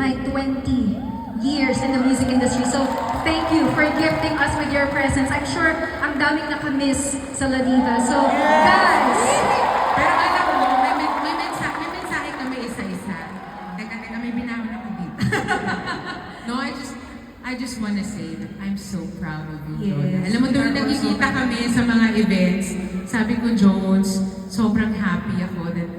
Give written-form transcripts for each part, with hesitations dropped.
my 20 years in the music industry. So, thank you for gifting us with your presence. I'm sure ang daming nakamiss sa La Diva. So, guys! Pero alam mo, may mensahe kami isa-isa. Teka, may binawan ako dito. No, I just want to say that I'm so proud of you, Jonah. Alam mo, doon nagkikita kami sa mga events, sabi ko, Jones, sobrang happy ako that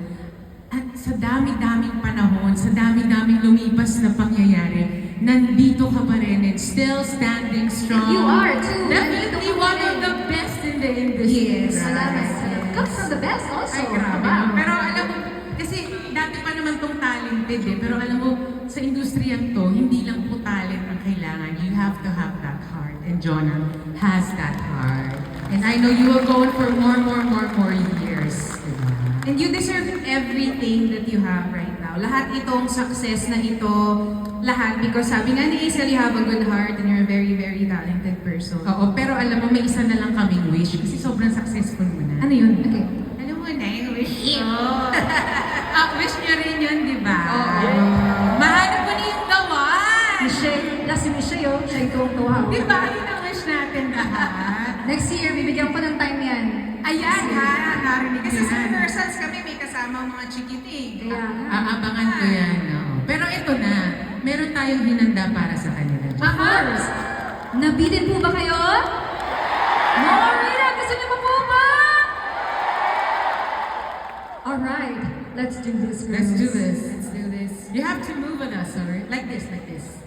at sa dami-daming panahon, sa dami-daming lumipas na pangyayari, nandito ka pa rin and still standing strong. You are too. Definitely one of the best in the industry. Yes, salamat. Comes from the best also. Ay, grabe. Pero alam mo, kasi dati pa naman tong talented eh. Pero alam mo, sa industriyang to, hindi lang po talent ang kailangan. You have to have that heart. And Jonah has that heart. And I know you will go for more years. Diba? And you deserve everything that you have right now. Lahat itong success na ito, lahat. Because sabi nga ni Hazel, you have a good heart and you're a very, very talented person. Oo, pero alam mo, may isa na lang kaming wish. Kasi sobrang successful mo na. Ano yun? Okay. Alam mo na yung wish mo. Wish niyo rin yun, di ba? Oo. Mahanap mo na yung gawan! Michelle, si Michelle, oh, siya yung tuwang-tuwa. Di ba? Yun ang wish natin lahat. Next year, bibigyan ko ng time yan. Ayan ha, narinig Kasi sa yan. rehearsals kami, may kasama mga chikiting. Kaya nga. Aabangan ko yan. Oo. Pero ito na, meron tayong hinanda para sa kanila. Of course. Nabitin po ba kayo? Marina, gusto niyo po ba? Alright, let's do this. Let's do girls. this. Let's do this. You have to move with us, alright? Like this, like this.